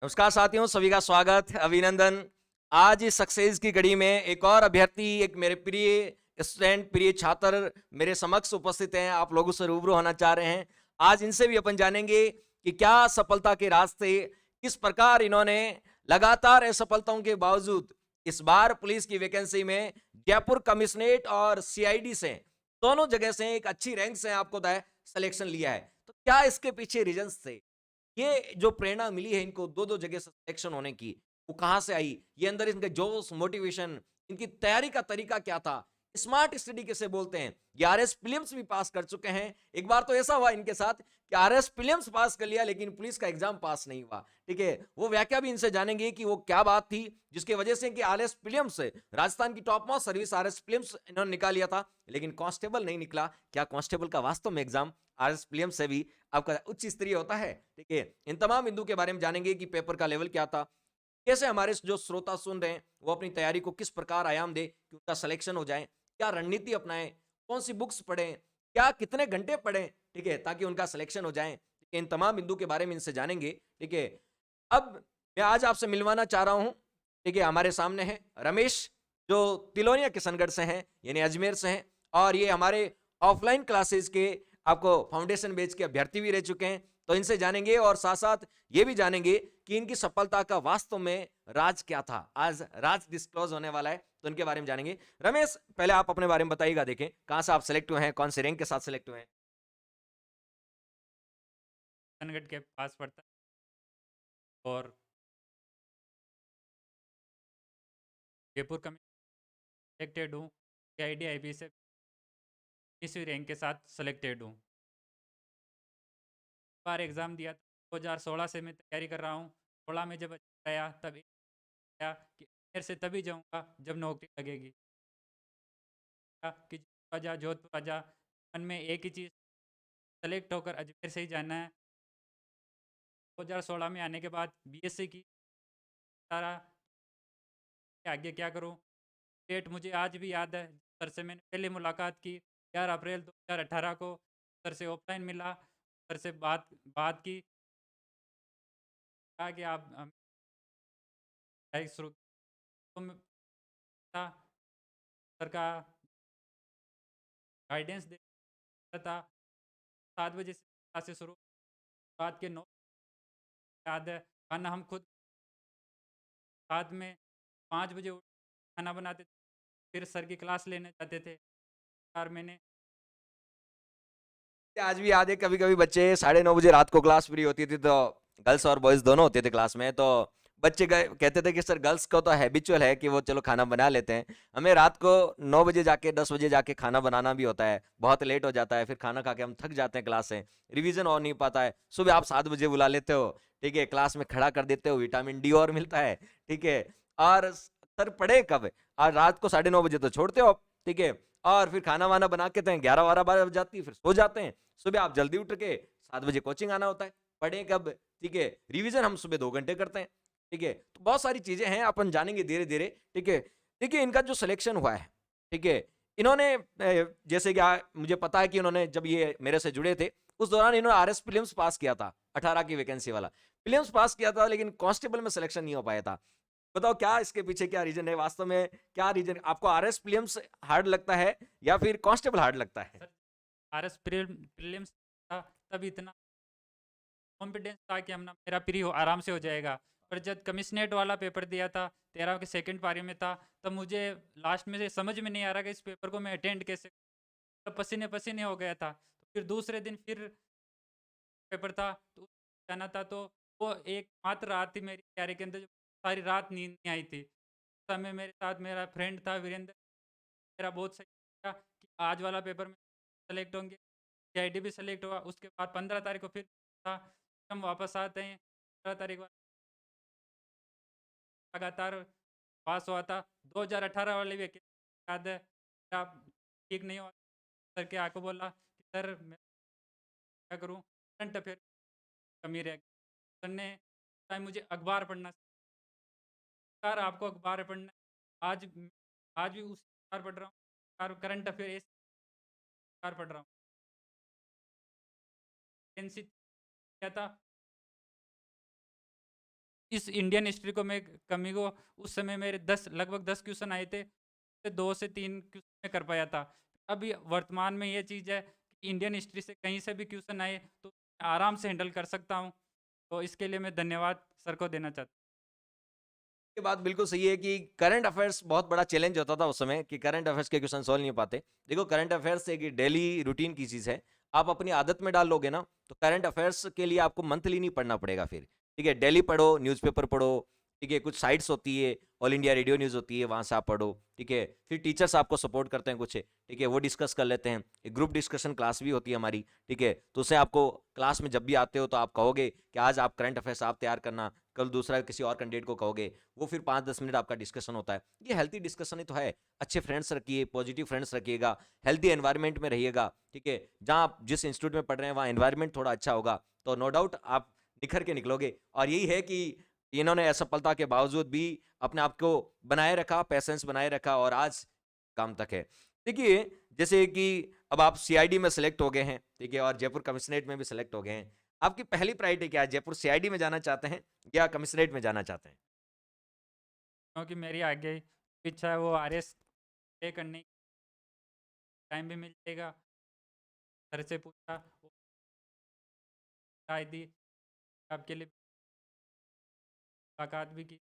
नमस्कार साथियों, सभी का स्वागत, अभिनंदन। आज इस सक्सेस की घड़ी में एक और अभ्यर्थी, एक मेरे प्रिय स्टूडेंट, प्रिय छात्र मेरे समक्ष उपस्थित हैं, आप लोगों से रूबरू होना चाह रहे हैं। आज इनसे भी अपन जानेंगे कि क्या सफलता के रास्ते, किस प्रकार इन्होंने लगातार असफलताओं के बावजूद इस बार पुलिस की वैकेंसी में जयपुर कमिश्नरेट और सीआईडी से, दोनों जगह से एक अच्छी रैंक से आपको सिलेक्शन लिया है। तो क्या इसके पीछे रीजंस थे? ये जो प्रेरणा मिली है इनको दो दो जगह सिलेक्शन होने की, वो कहां से आई? ये अंदर इनका जोश, मोटिवेशन, इनकी तैयारी का तरीका क्या था? स्मार्ट स्टडी किसे बोलते हैं? ये आरएस प्रीलिम्स भी पास कर चुके हैं। एक बार तो ऐसा हुआ इनके साथ कि आरएस प्रीलिम्स पास कर लिया लेकिन पुलिस का एग्जाम पास नहीं हुआ। ठीक है, वो व्याख्या भी इनसे जानेंगे कि वो क्या बात थी जिसकी वजह से कि आरएस प्रीलिम्स से राजस्थान की top most service RS prelims इन्होंने निकाल लिया था, लेकिन कांस्टेबल नहीं निकला। क्या कांस्टेबल का वास्तव में एग्जाम आरएस प्रीलिम्स से भी आपका उच्च स्तरीय होता है? ठीक है, इन तमाम बिंदु के बारे में जानेंगे कि पेपर का लेवल क्या था, कैसे हमारे जो श्रोता सुन रहे हैं वो अपनी तैयारी को किस प्रकार आयाम दे कि उनका सिलेक्शन हो जाए, क्या रणनीति अपनाएं, कौन सी बुक्स पढ़ें, क्या कितने घंटे पढ़ें, ठीक है, ताकि उनका सिलेक्शन हो जाए। इन तमाम बिंदु के बारे में इनसे जानेंगे। ठीक है, अब मैं आज आपसे मिलवाना चाह रहा हूं। ठीक है, हमारे सामने है रमेश, जो तिलोनिया किशनगढ़ से हैं, यानी अजमेर से हैं, और ये हमारे ऑफलाइन क्लासेस के आपको फाउंडेशन बेच के अभ्यर्थी भी रह चुके हैं। तो इनसे जानेंगे और साथ साथ ये भी जानेंगे कि इनकी सफलता का वास्तव में राज क्या था। आज राज डिस्क्लोज होने वाला है, तो इनके बारे में जानेंगे। रमेश, पहले आप अपने बारे में बताइएगा, देखें कहां से आप सिलेक्ट हुए हैं, कौन से रैंक के साथ सिलेक्ट हुए हैं। किशनगढ़ के पास पड़ता है। और जयपुर का मैं सिलेक्टेड हूँ। सीआईडी आईबी से 20वीं रैंक के साथ सिलेक्टेड हूँ। बार एग्ज़ाम दिया था, 2016 से मैं तैयारी कर रहा हूँ। 16 में जब आया तब आया कि अजमेर से तभी जाऊँगा जब नौकरी लगेगी। कि जोधपुर आजा, मन में एक ही चीज़, सेलेक्ट होकर अजमेर से ही जाना है। 2016 में आने के बाद बीएससी की सारा आगे क्या करूँ। डेट मुझे आज भी याद है। सर से मैंने पहले मुलाकात की 11 अप्रैल 2018 को। सर से ऑफलाइन मिला, सर से बात बात की, कहा कि आप पढ़ाई शुरू। तो मैं था, सर का गाइडेंस दे रहा था। 7 बजे से क्लासेस शुरू, रात के 9 याद है। खाना हम खुद साथ में 5 बजे उठ खाना बनाते थे, फिर सर की क्लास लेने जाते थे। 4 महीने आज भी याद है, कभी कभी बच्चे 9:30 बजे रात को क्लास फ्री होती थी, तो गर्ल्स और बॉयज दोनों होते थे क्लास में, तो बच्चे गए कहते थे कि सर गर्ल्स को तो हैबिचुअल है कि वो चलो खाना बना लेते हैं, हमें रात को 9 बजे जाके 10 बजे जाके खाना बनाना भी होता है, बहुत लेट हो जाता है, फिर खाना खा के हम थक जाते हैं, क्लास से रिवीजन हो नहीं पाता है। सुबह आप 7 बजे बुला लेते हो, ठीक है, क्लास में खड़ा कर देते हो, विटामिन डी और मिलता है, ठीक है, और सर पढ़े कब? और रात को 9:30 बजे तो छोड़ते हो, ठीक है, और फिर खाना वाना बना के 11-12 बज जाती है, फिर सो जाते हैं। सुबह आप जल्दी उठ के 7 बजे कोचिंग आना होता है, पढ़े कब? ठीक है, रिवीजन हम सुबह 2 घंटे करते हैं। ठीक है, तो बहुत सारी चीजें हैं, अपन जानेंगे धीरे धीरे। ठीक है, देखिए इनका जो सिलेक्शन हुआ है, ठीक है, इन्होंने जैसे कि मुझे पता है कि इन्होंने जब ये मेरे से जुड़े थे उस दौरान इन्होंने आरएस प्रीलिम्स पास किया था, 18 की वैकेंसी वाला प्रीलिम्स पास किया था, लेकिन कांस्टेबल में सिलेक्शन नहीं हो पाया था। बताओ क्या इसके पीछे क्या रीजन है वास्तव में? क्या रीजन आपको, आरएस प्रीलिम्स हार्ड लगता है या फिर कांस्टेबल हार्ड लगता है? सर आरएस प्रीलिम्स था, तब इतना कॉन्फिडेंस था कि हम ना मेरा प्री हो आराम से हो जाएगा। पर जब कमिश्नरेट वाला पेपर दिया था, 13 के सेकंड पारी में था, तब मुझे लास्ट में से समझ में नहीं आ रहा कि इस पेपर को मैं अटेंड कैसे, तब पसीने पसीने हो गया था। तो फिर दूसरे दिन फिर पेपर था, तो जाना था, तो वो एक मात्र रात थी मेरी तैयारी के अंदर, जो सारी रात नींद नहीं आई थी। उस समय मेरे साथ मेरा फ्रेंड था वीरेंद्र, मेरा बहुत सही था कि आज वाला पेपर में सेलेक्ट होंगे। सीआईडी भी सेलेक्ट हुआ। उसके बाद 15 तारीख को फिर था, हम वापस आते हैं। 15 तारीख को लगातार पास हुआ था। 2018 वाले भी याद है, मेरा ठीक नहीं हुआ। सर के आके बोला कि सर मैं क्या करूँ, करंट अफेयर कमी रह गई। सर ने टाइम मुझे अखबार पढ़ना, सर आपको अखबार पढ़ना है। आज भी उस अखबार पढ़ रहा हूँ, करंट अफेयर अखबार पढ़ रहा हूँ। वैकेंसी क्या था, इस इंडियन हिस्ट्री को मैं कमी को उस समय मेरे लगभग 10 क्वेश्चन आए थे, 2 से 3 क्वेश्चन मैं कर पाया था। अभी वर्तमान में ये चीज़ है कि इंडियन हिस्ट्री से कहीं से भी क्वेश्चन आए तो आराम से हैंडल कर सकता हूँ। तो इसके लिए मैं धन्यवाद सर को देना चाहता हूँ। ये बात बिल्कुल सही है कि करंट अफेयर्स बहुत बड़ा चैलेंज होता था उस समय कि करंट अफेयर्स के क्वेश्चन सॉल्व नहीं हो पाते। देखो करंट अफेयर्स एक डेली रूटीन की चीज है। आप अपनी आदत में डाल लोगे ना तो करंट अफेयर्स के लिए आपको मंथली नहीं पढ़ना पड़ेगा फिर। ठीक है, डेली पढ़ो, न्यूज़पेपर पढ़ो। ठीक है, कुछ साइट्स होती है, ऑल इंडिया रेडियो न्यूज़ होती है, वहां से आप पढ़ो। ठीक है, फिर टीचर्स आपको सपोर्ट करते हैं कुछ। ठीक है, वो डिस्कस कर लेते हैं। एक ग्रुप डिस्कशन क्लास भी होती है हमारी। ठीक है, तो उससे आपको क्लास में जब भी आते हो तो आप कहोगे कि आज आप करंट अफेयर्स आप तैयार करना, कल दूसरा किसी और कैंडिडेट को कहोगे, वो फिर 5-10 मिनट आपका डिस्कशन होता है। ये हेल्थी डिस्कशन ही तो है। अच्छे फ्रेंड्स रखिए, पॉजिटिव फ्रेंड्स रखिएगा, हेल्थी एनवायरनमेंट में रहिएगा। ठीक है, जहाँ आप जिस इंस्टीट्यूट में पढ़ रहे हैं वहाँ एनवायरनमेंट थोड़ा अच्छा होगा तो नो डाउट आप निखर के निकलोगे। और यही है कि इन्होंने असफलता के बावजूद भी अपने आप को बनाए रखा, पैसेंस बनाए रखा और आज काम तक है। देखिए, जैसे कि अब आप सीआईडी में सेलेक्ट हो गए हैं, ठीक है, और जयपुर कमिश्नरेट में भी सेलेक्ट हो गए हैं। आपकी पहली प्रायोरिटी क्या है? जयपुर सीआईडी में जाना चाहते हैं या कमिश्नरेट में जाना चाहते हैं? क्योंकि मेरी आगे इच्छा है वो आरएस पे करने की, टाइम भी मिल जाएगा। सर से पूछा, वो राय दी, आपके लिए मुलाकात भी की।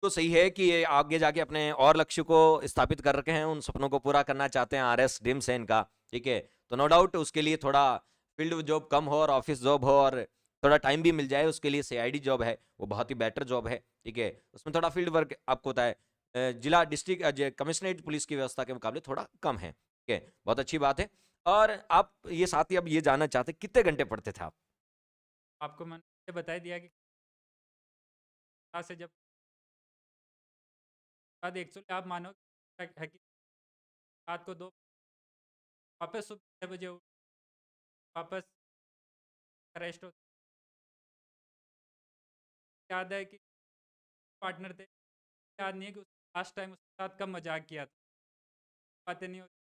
तो सही है कि ये आगे जाके अपने और लक्ष्य को स्थापित कर रखे हैं, उन सपनों को पूरा करना चाहते हैं, आरएस ड्रीम्स है इनका। ठीक है, तो नो डाउट उसके लिए थोड़ा फील्ड जॉब कम हो और ऑफिस जॉब हो और थोड़ा टाइम भी मिल जाए, उसके लिए सीआईडी जॉब है वो बहुत ही बेटर जॉब है। ठीक है, उसमें थोड़ा फील्ड वर्क आपको होता है, जिला डिस्ट्रिक्ट कमिश्नरेट पुलिस की व्यवस्था के मुकाबले थोड़ा कम है। ठीक है, बहुत अच्छी बात है। और आप ये साथ ही अब ये जानना चाहते कितने घंटे पढ़ते थे आप? आपको मैंने बता ही दिया कि क्लास से जब बाद एक्चुअली आप मानो है कि रात को 2 वापस सुबह 6 बजे वापस रेस्ट हो। याद है कि पार्टनर थे, याद नहीं है कि लास्ट टाइम उसके साथ कब मजाक किया था। बातें नहीं होती,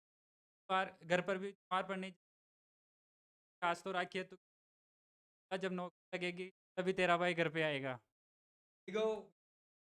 बार घर पर भी बीमार पड़ने की, आज तो राखी है तो जब नौकरी लगेगी तभी तेरा भाई घर पे आएगा।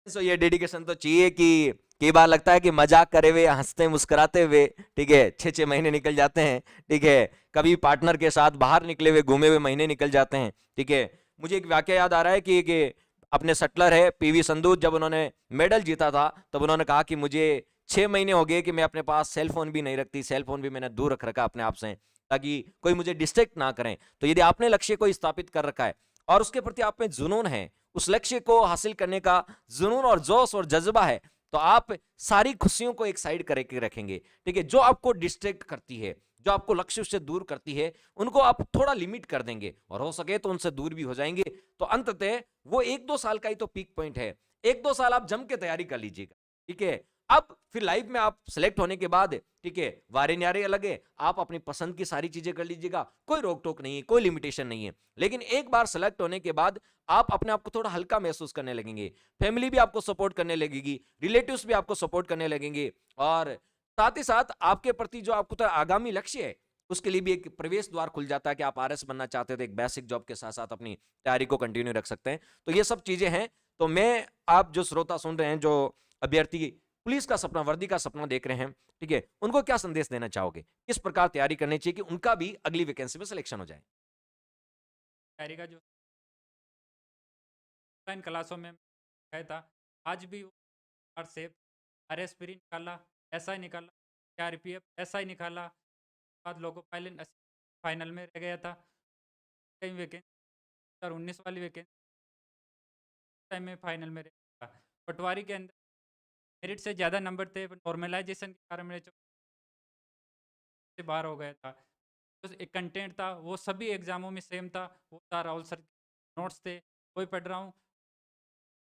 सो ये डेडिकेशन तो चाहिए कि कई बार लगता है कि मजाक करे हुए, हंसते मुस्कुराते हुए, ठीक है, 6-6 महीने निकल जाते हैं। ठीक है, कभी पार्टनर के साथ बाहर निकले हुए घूमे हुए महीने निकल जाते हैं। ठीक है, मुझे एक वाकया याद आ रहा है कि अपने शटलर है पीवी संधू, जब उन्होंने मेडल जीता था तब उन्होंने कहा कि मुझे 6 महीने हो गए कि मैं अपने पास सेल फोन भी नहीं रखती, सेल फोन भी मैंने दूर रख रखा अपने आप से ताकि कोई मुझे डिस्ट्रैक्ट ना करें। तो यदि आपने लक्ष्य को स्थापित कर रखा है और उसके प्रति आप में जुनून है, उस लक्ष्य को हासिल करने का जुनून और जोश और जज्बा है, तो आप सारी खुशियों को एक साइड करके रखेंगे। ठीक है, जो आपको डिस्ट्रैक्ट करती है, जो आपको लक्ष्य से दूर करती है, उनको आप थोड़ा लिमिट कर देंगे और हो सके तो उनसे दूर भी हो जाएंगे। तो अंततः वो 1-2 साल का ही तो पीक पॉइंट है। 1-2 साल आप जम के तैयारी कर लीजिएगा। ठीक है, अब फिर लाइफ में आप सेलेक्ट होने के बाद, ठीक है, वारे न्यारे अलग है, आप अपनी पसंद की सारी चीजें कर लीजिएगा, कोई रोक टोक नहीं है, कोई लिमिटेशन नहीं है। लेकिन एक बार सेलेक्ट होने के बाद आप अपने आप को थोड़ा हल्का महसूस करने लगेंगे, फैमिली भी आपको सपोर्ट करने लगेगी, रिलेटिव्स भी आपको सपोर्ट करने लगेंगे और साथ ही साथ आपके प्रति जो आपको तो आगामी लक्ष्य है उसके लिए भी एक प्रवेश द्वार खुल जाता है कि आप आरएस बनना चाहते थे, एक बेसिक जॉब के साथ साथ अपनी तैयारी को कंटिन्यू रख सकते हैं। तो ये सब चीजें हैं। तो मैं, आप जो श्रोता सुन रहे हैं, जो अभ्यर्थी पुलिस का सपना, वर्दी का सपना देख रहे हैं, ठीक है, उनको क्या संदेश देना चाहोगे? किस प्रकार तैयारी करनी चाहिए कि उनका भी अगली वैकेंसी में सिलेक्शन हो जाए? तैयारी का जो ऑनलाइन क्लासों में गया था, आज भी और सेफ आरएस प्री निकाला, ऐसा ही निकाला, आरपीएफ ऐसा ही निकाला, बाद लोको पायलट फाइनल में रह गया था। कई वैकेंसी 2019 वाली वैकेंसी टाइम में फाइनल में रह गया था। पटवारी के अंदर मेरिट से ज़्यादा नंबर थे, नॉर्मलाइजेशन के कारण मेरे से बाहर हो गया था। तो एक कंटेंट था वो सभी एग्जामों में सेम था, वो था राहुल सर नोट्स थे, वही पढ़ रहा हूँ।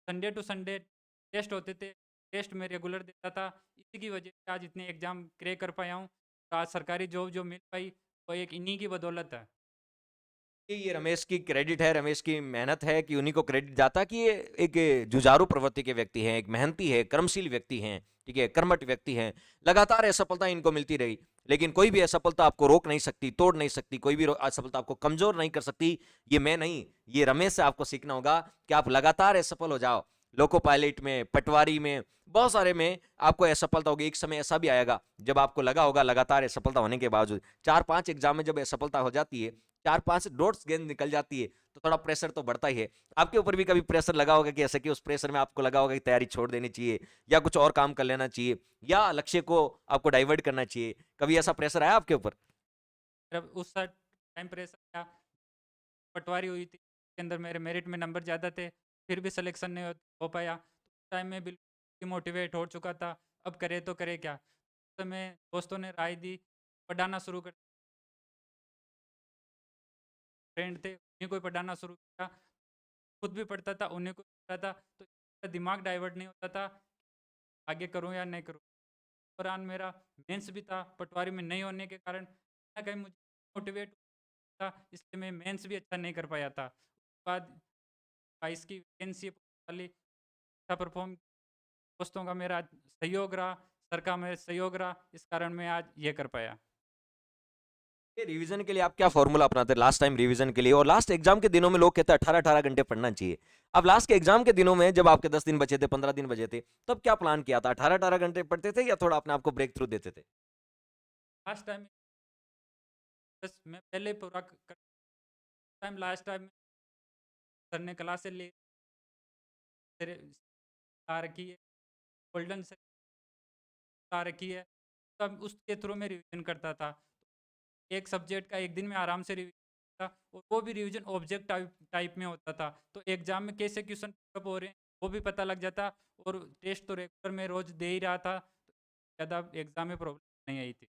संडे टू संडे टेस्ट होते थे, टेस्ट में रेगुलर देता था, इसी की वजह से आज इतने एग्जाम क्रैक कर पाया हूँ। आज सरकारी जॉब जो मिल पाई वो एक इन्हीं की बदौलत है। ये रमेश की क्रेडिट है, रमेश की मेहनत है कि उन्हीं को क्रेडिट जाता कि ये एक जुझारू प्रवृत्ति के व्यक्ति हैं, एक मेहनती है, कर्मशील व्यक्ति हैं, ठीक है, कर्मठ व्यक्ति हैं, लगातार सफलता इनको मिलती रही। लेकिन कोई भी असफलता आपको रोक नहीं सकती, तोड़ नहीं सकती, कोई भी असफलता आपको कमजोर नहीं कर सकती। ये मैं नहीं, ये रमेश से आपको सीखना होगा कि आप लगातार असफल हो जाओ। लोको पायलट में, पटवारी में, बहुत सारे में आपको असफलता होगी। एक समय ऐसा भी आएगा जब आपको लगा होगा लगातार असफलता होने के बावजूद, 4-5 एग्जाम में जब असफलता हो जाती है, 4-5 डॉट्स गेंद निकल जाती है, तो थोड़ा प्रेशर तो बढ़ता ही है। आपके ऊपर भी कभी प्रेशर लगा होगा कि ऐसे कि उस प्रेशर में आपको लगा होगा कि तैयारी छोड़ देनी चाहिए या कुछ और काम कर लेना चाहिए या लक्ष्य को आपको डाइवर्ट करना चाहिए? कभी ऐसा प्रेशर आया आपके ऊपर? जब उस टाइम प्रेशर आया, पटवारी हुई थी, उसके अंदर मेरे मेरिट में नंबर ज़्यादा थे, फिर भी सिलेक्शन नहीं हो पाया। तो टाइम में बिल्कुल डिमोटिवेट हो चुका था, अब करे तो करे क्या? तो मैं दोस्तों ने राय दी, पढ़ाना शुरू कर, फ्रेंड थे, उन्हीं को ही पढ़ाना शुरू किया। खुद भी पढ़ता था, उन्हीं को पढ़ता था, तो मेरा दिमाग डाइवर्ट नहीं होता था, आगे करूँ या नहीं करूँ। दौरान मेरा मेंस भी था, पटवारी में नहीं होने के कारण कहीं न कहीं मुझे मोटिवेट था, इसलिए मैं मेंस भी अच्छा नहीं कर पाया था। उसके बाद 22 की वैकेंसी वाली अच्छा परफ़ॉर्म, दोस्तों का मेरा सहयोग रहा, सर का मेरा सहयोग रहा, इस कारण मैं आज ये कर पाया। ये रिवीजन के लिए आप क्या फॉर्मूला अपनाते हैं लास्ट टाइम रिवीजन के लिए? और लास्ट एग्जाम के दिनों में लोग कहते हैं 18-18 घंटे पढ़ना चाहिए। अब लास्ट के एग्जाम के दिनों में जब आपके 10 दिन बचे थे, 15 दिन बचे थे, तब क्या प्लान किया था? 18-18 घंटे पढ़ते थे या थोड़ा अपने आप को ब्रेक थ्रू देते थे? लास्ट टाइम बस मैं पहले ही पूरा क टाइम लास्ट टाइम सर ने क्लासें ली, फिर ला रखी है, गोल्डन से ला रखी है, तब उसके थ्रू मैं रिवीजन करता था। एक सब्जेक्ट का एक दिन में आराम से रिवीजन था, और वो भी रिवीजन ऑब्जेक्ट टाइप टाइप में होता था, तो एग्जाम में कैसे क्वेश्चन पिकअप हो रहे हैं वो भी पता लग जाता, और टेस्ट तो रेगुलर में रोज दे ही रहा था, ज़्यादा एग्जाम में प्रॉब्लम नहीं आई थी।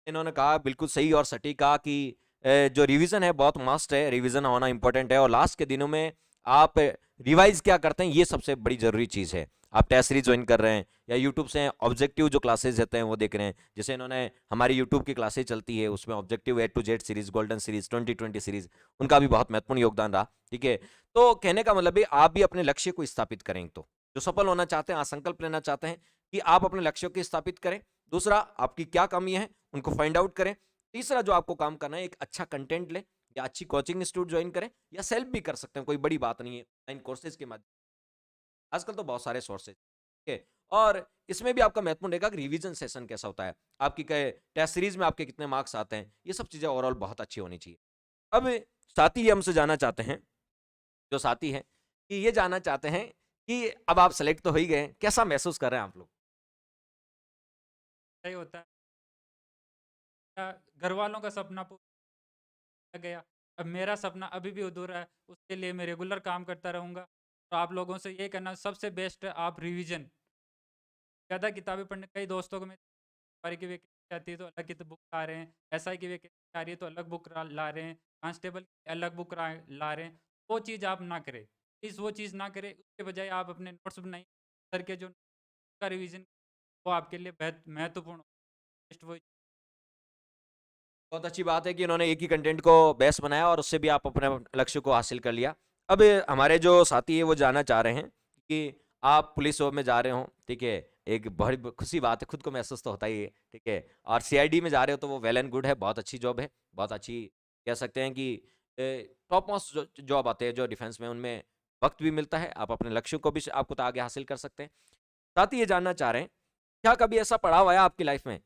इन्होंने कहा बिल्कुल सही और सटीक कहा कि जो रिवीजन है बहुत मस्ट है, रिवीजन होना इंपॉर्टेंट है और लास्ट के दिनों में आप रिवाइज क्या करते हैं ये सबसे बड़ी जरूरी चीज है। आप टेस्ट सीरीज ज्वाइन कर रहे हैं या यूट्यूब से ऑब्जेक्टिव जो क्लासेस रहते हैं वो देख रहे हैं, जैसे इन्होंने हमारी यूट्यूब की क्लासेस चलती है उसमें objective A to Z series, golden series, 2020 series, उनका भी बहुत महत्वपूर्ण योगदान रहा। ठीक है, तो कहने का मतलब है आप भी अपने लक्ष्य को स्थापित करें, तो जो सफल होना चाहते हैं, आप संकल्प लेना चाहते हैं कि आप अपने लक्ष्यों को स्थापित करें। दूसरा, आपकी क्या कमी है उनको फाइंड आउट करें। तीसरा जो आपको काम करना है, एक अच्छा कंटेंट लें या अच्छी कोचिंग इंस्टीट्यूट ज्वाइन करें या सेल्फ भी कर सकते हैं, कोई बड़ी बात नहीं है, ऑनलाइन कोर्सेज के माध्यम, आजकल तो बहुत सारे सोर्सेज, ठीक है। और इसमें भी आपका महत्वपूर्ण रहेगा कि रिवीजन सेशन कैसा होता है, आपकी टेस्ट सीरीज में आपके कितने मार्क्स आते हैं, ये सब चीजें ओवरऑल बहुत अच्छी होनी चाहिए। अब साथी ये हमसे जानना चाहते हैं, जो साथी हैं, कि ये जानना चाहते हैं कि अब आप सेलेक्ट तो हो ही गए, कैसा महसूस कर रहे हैं आप लोग? सही होता है, घर वालों का सपना पूरा गया, अब मेरा सपना अभी भी अधूरा है, उसके लिए मैं रेगुलर काम करता रहूँगा। तो आप लोगों से ये कहना सबसे बेस्ट है, आप रिवीजन ज़्यादा किताबें पढ़ने, कई दोस्तों को मैं बारी की वैकेंसी आती है तो अलग की तो बुक ला रहे हैं, एसआई की वैकेंसी आ रही है तो अलग बुक ला रहे हैं, कांस्टेबल की अलग बुक ला रहे हैं। वो चीज़ आप ना करें, प्लीज़ वो चीज़ ना करें, उसके बजाय आप अपने नोट्स बनाइए, सर के जो का रिवीजन वो आपके लिए बेहद महत्वपूर्ण हो। बेस्ट वो बहुत अच्छी बात है कि उन्होंने एक ही कंटेंट को बेस्ट बनाया और उससे भी आप अपने लक्ष्य को हासिल कर लिया। अब हमारे जो साथी है वो जानना चाह रहे हैं कि आप पुलिस जॉब में जा रहे हो, ठीक है, एक बड़ी खुशी बात है, खुद को महसूस तो होता ही है, ठीक है, और सीआईडी में जा रहे हो तो वो वेल एंड गुड है, बहुत अच्छी जॉब है, बहुत अच्छी, कह सकते हैं कि टॉप मोस्ट जो जॉब आते हैं जो डिफेंस में, उनमें वक्त भी मिलता है, आप अपने लक्ष्यों को भी आपको तो आगे हासिल कर सकते हैं। साथ ही ये जानना चाह रहे हैं, क्या कभी ऐसा पड़ाव आया आपकी लाइफ में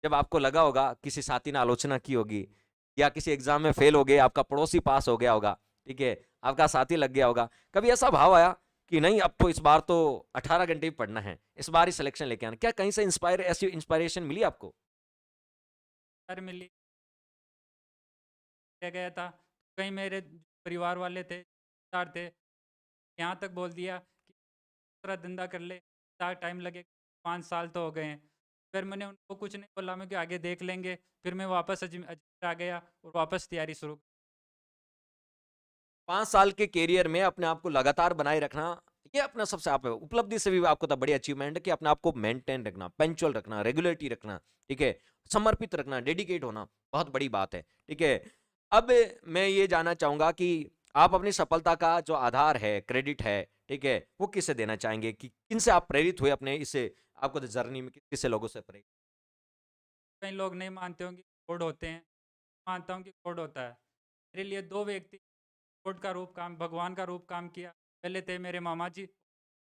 जब आपको लगा होगा किसी साथी ने आलोचना की होगी या किसी एग्जाम में फेल हो गए, आपका पड़ोसी पास हो गया होगा, ठीक है, आपका साथी लग गया होगा, कभी ऐसा भाव आया कि नहीं अब तो इस बार तो 18 घंटे ही पढ़ना है, इस बार ही सिलेक्शन लेके आना? क्या कहीं से ऐसी इंस्पायरेशन मिली आपको? सर मिली रह गया था, कहीं मेरे परिवार वाले थे, रिश्तेदार थे, यहाँ तक बोल दिया कि दूसरा धंधा कर ले, क्या टाइम लगे, 5 साल तो हो गए हैं। फिर मैंने उनको कुछ नहीं बोला, मैं कि आगे देख लेंगे, फिर मैं वापस अजमेर आ गया और वापस तैयारी शुरू। 5 साल के कैरियर में अपने आप को लगातार बनाए रखना, ये अपना सबसे आप उपलब्धि से भी आपको तो बड़ी अचीवमेंट है कि अपने आप को मेंटेन रखना, पंचुअल रखना, रेगुलरिटी रखना, ठीक है, समर्पित रखना, डेडिकेट होना, बहुत बड़ी बात है, ठीक है। अब मैं ये जानना चाहूंगा कि आप अपनी सफलता का जो आधार है, क्रेडिट है, ठीक है, वो किसे देना चाहेंगे, कि किन से आप प्रेरित हुए अपने इससे, आपको जर्नी में किससे लोगों से प्रेरित? कई लोग नहीं मानते होंगे गॉड होते हैं, मानता हूँ कि गॉड होता है। मेरे लिए 2 व्यक्ति गॉड का रूप काम भगवान का रूप काम किया। पहले थे मेरे मामा जी,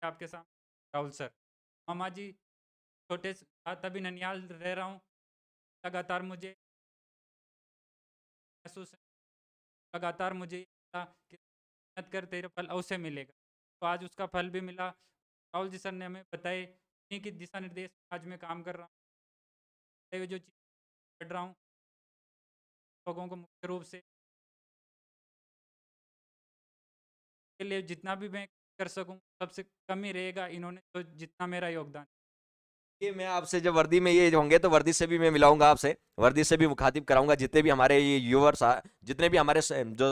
आपके सामने राहुल सर। मामा जी छोटे था तभी ननिहाल रह रहा हूँ, लगातार मुझे महसूस लगातार मुझे ये था कि मेहनत कर तेरे फल अवश्य मिलेगा। तो आज उसका फल भी मिला। राहुल जी सर ने हमें बताए, उन्हीं के दिशा निर्देश में आज मैं काम कर रहा हूँ। ये जो चीज़ पढ़ रहा हूँ, लोगों को मुख्य रूप से के लिए जितना भी मैं कर सकूँ सबसे कम ही रहेगा, इन्होंने तो जितना मेरा योगदान। ये मैं आपसे जब वर्दी में ये होंगे तो वर्दी से भी मैं मिलाऊंगा आपसे, वर्दी से भी मुखातिब कराऊंगा जितने भी हमारे ये व्यूअर्स जितने भी हमारे जो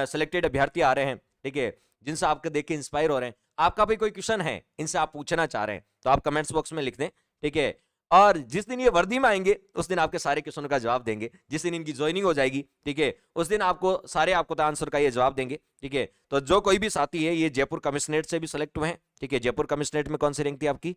सिलेक्टेड अभ्यर्थी आ रहे हैं, ठीक है, जिनसे आपको देख के इंस्पायर हो रहे हैं, आपका भी कोई क्वेश्चन है इनसे आप पूछना चाह रहे हैं तो आप कमेंट्स बॉक्स में लिख दें, ठीक है। और जिस दिन ये वर्दी में आएंगे उस दिन आपके सारे क्वेश्चनों का जवाब देंगे, जिस दिन इनकी ज्वाइनिंग हो जाएगी, ठीक है, उस दिन आपको आंसर का ये जवाब देंगे, ठीक है। तो जो कोई भी साथी है ये जयपुर कमिश्नरेट से भी सिलेक्ट हुए हैं, ठीक है, जयपुर कमिश्नरेट में कौन सी रैंक थी आपकी?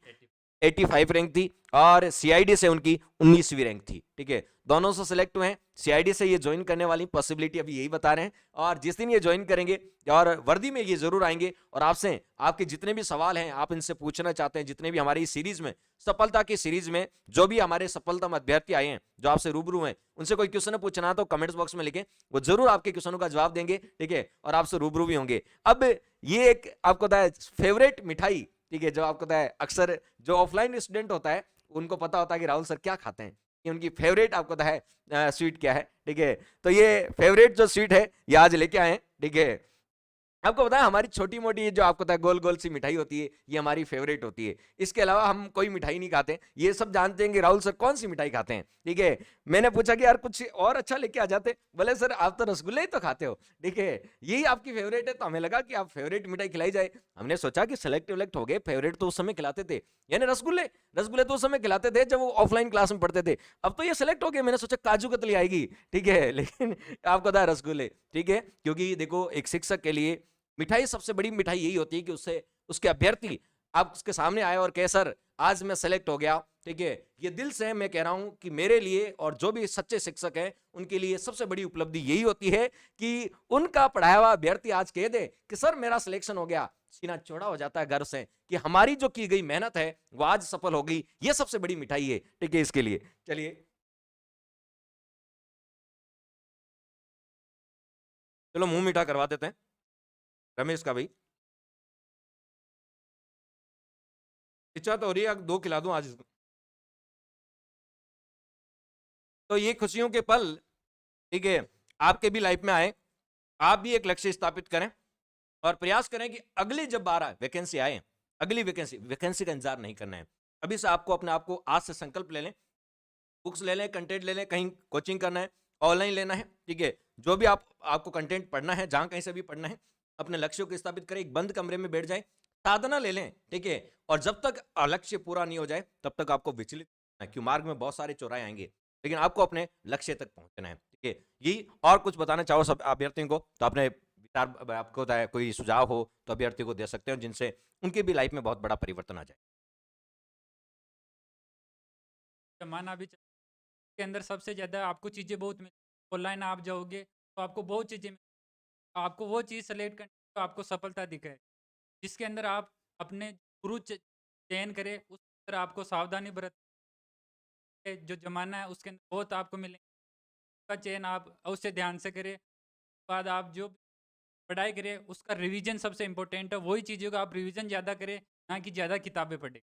85 रैंक थी, और सीआईडी से उनकी 19वीं रैंक थी, ठीक है, दोनों से सिलेक्ट हुए हैं। सीआईडी से ये ज्वाइन करने वाली पॉसिबिलिटी अभी यही बता रहे हैं, और जिस दिन ये ज्वाइन करेंगे और वर्दी में ये जरूर आएंगे और आपसे आपके जितने भी सवाल हैं आप इनसे पूछना चाहते हैं, जितने भी हमारी सीरीज में सफलता की सीरीज में जो भी हमारे सफलतम अभ्यर्थी आए हैं जो आपसे रूबरू हैं, उनसे कोई क्वेश्चन पूछना है तो कमेंट्स बॉक्स में लिखें, वो जरूर आपके क्वेश्चनों का जवाब देंगे, ठीक है, और आपसे रूबरू भी होंगे। अब ये एक आपको पता है फेवरेट मिठाई, ठीक है, जो आपको पता है अक्सर जो ऑफलाइन स्टूडेंट होता है उनको पता होता है कि राहुल सर क्या खाते हैं, कि उनकी फेवरेट आपको पता है स्वीट क्या है, ठीक है। तो ये फेवरेट जो स्वीट है ये आज लेके आए हैं, ठीक है। आपको पता है हमारी छोटी मोटी जो आपको पता है गोल गोल सी मिठाई होती है ये हमारी फेवरेट होती है, इसके अलावा हम कोई मिठाई नहीं खाते। ये सब जानते हैं कि राहुल सर कौन सी मिठाई खाते हैं, ठीक है। मैंने पूछा कि यार कुछ और अच्छा लेके आ जाते, बोले सर आप तो रसगुल्ले ही तो खाते हो, ठीक है, यही आपकी फेवरेट है, तो हमें लगा कि आप फेवरेट मिठाई खिलाई जाए। हमने सोचा कि सेलेक्ट वेलेक्ट हो गए, फेवरेट तो उस समय खिलाते थे, यानी रसगुल्ले, रसगुल्ले तो उस समय खिलाते थे जब वो ऑफलाइन क्लास में पढ़ते थे, अब तो ये सेलेक्ट हो गए, मैंने सोचा काजू कतली आएगी, ठीक है, लेकिन आपको पता है रसगुल्ले, ठीक है, क्योंकि देखो एक शिक्षक के लिए मिठाई सबसे बड़ी मिठाई यही होती है कि उससे उसके अभ्यर्थी आप उसके सामने आए और कहे सर आज मैं सेलेक्ट हो गया, ठीक है, ये दिल से मैं कह रहा हूं कि मेरे लिए और जो भी सच्चे शिक्षक हैं उनके लिए सबसे बड़ी उपलब्धि यही होती है कि उनका पढ़ाया हुआ अभ्यर्थी आज कह दे कि सर मेरा सिलेक्शन हो गया, सीना चौड़ा हो जाता है गर्व से कि हमारी जो की गई मेहनत है वो आज सफल हो गई, ये सबसे बड़ी मिठाई है, ठीक है। इसके लिए चलिए चलो मुंह मीठा करवा देते हैं रमेश का भाई, इच्छा तो हो रही है दो खिला दूं आज इसको। तो ये खुशियों के पल, ठीक है, आपके भी लाइफ में आए, आप भी एक लक्ष्य स्थापित करें और प्रयास करें कि अगली जब 12 वैकेंसी आए, अगली वैकेंसी का इंतजार नहीं करना है, अभी से आपको अपने आप को आज से संकल्प ले लें, बुक्स ले लें, कंटेंट ले लें, कहीं कोचिंग करना है, ऑनलाइन लेना है, ठीक है, जो भी आपको कंटेंट पढ़ना है जहां कहीं से भी पढ़ना है, अपने लक्ष्यों को स्थापित करें, एक बंद कमरे में बैठ जाए, साधना ले लें, ठीक है, और जब तक लक्ष्य पूरा नहीं हो जाए तब तक आपको विचलित है, क्यों मार्ग में बहुत सारे चौराहे आएंगे, लेकिन आपको अपने लक्ष्य तक पहुंचना है, ठीक है। यही और कुछ बताना चाहो सब अभ्यर्थियों को तो अपने विचार आपको होता है कोई सुझाव हो तो अभ्यर्थी को दे सकते हो जिनसे उनकी भी लाइफ में बहुत बड़ा परिवर्तन आ जाए। जमाना भी के अंदर सबसे ज़्यादा आपको चीज़ें बहुत मिल, ऑनलाइन आप जाओगे तो आपको बहुत चीज़ें आपको वो चीज़ सेलेक्ट करनी तो आपको सफलता दिखे, जिसके अंदर आप अपने गुरु चयन करें उस अंदर आपको सावधानी बरत जो ज़माना है उसके अंदर बहुत आपको मिलेंगे, उसका चयन आप अवश्य ध्यान से करें। बाद आप जो पढ़ाई करें उसका रिवीजन सबसे इम्पोर्टेंट है, वही चीज़ों का आप रिवीजन ज़्यादा करें, ना कि ज़्यादा किताबें पढ़ें।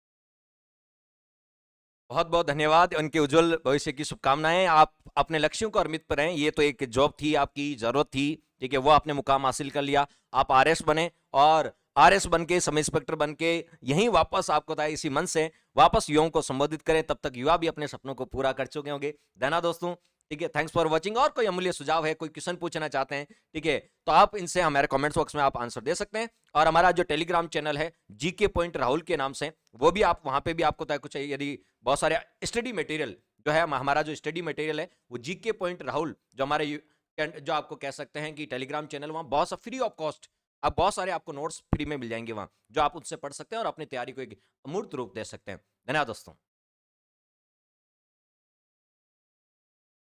बहुत बहुत धन्यवाद, उनके उज्जवल भविष्य की शुभकामनाएं, आप अपने लक्ष्यों को अर्पित पर हैं, ये तो एक जॉब थी आपकी जरूरत थी, ठीक है, वो आपने मुकाम हासिल कर लिया, आप आरएस बने और आरएस बन के सब इंस्पेक्टर बन के यहीं वापस आपको था इसी मन से वापस युवाओं को संबोधित करें, तब तक युवा भी अपने सपनों को पूरा कर चुके होंगे। धन्यवाद दोस्तों, ठीक है, थैंक्स फॉर वॉचिंग। और कोई अमूल्य सुझाव है, कोई क्वेश्चन पूछना चाहते हैं, ठीक है, तो आप इनसे हमारे कमेंट्स बॉक्स में आप आंसर दे सकते हैं, और हमारा जो टेलीग्राम चैनल है जीके पॉइंट राहुल के नाम से, वो भी आप वहां पे भी आपको कुछ यदि बहुत सारे स्टडी मटेरियल जो है हमारा जो स्टडी मटेरियल है वो जीके पॉइंट राहुल जो हमारे जो आपको कह सकते हैं कि टेलीग्राम चैनल, वहां बहुत सा फ्री ऑफ कॉस्ट आप बहुत सारे आपको नोट्स फ्री में मिल जाएंगे वहां, जो आप उससे पढ़ सकते हैं और अपनी तैयारी को एक अमूर्त रूप दे सकते हैं। धन्यवाद दोस्तों।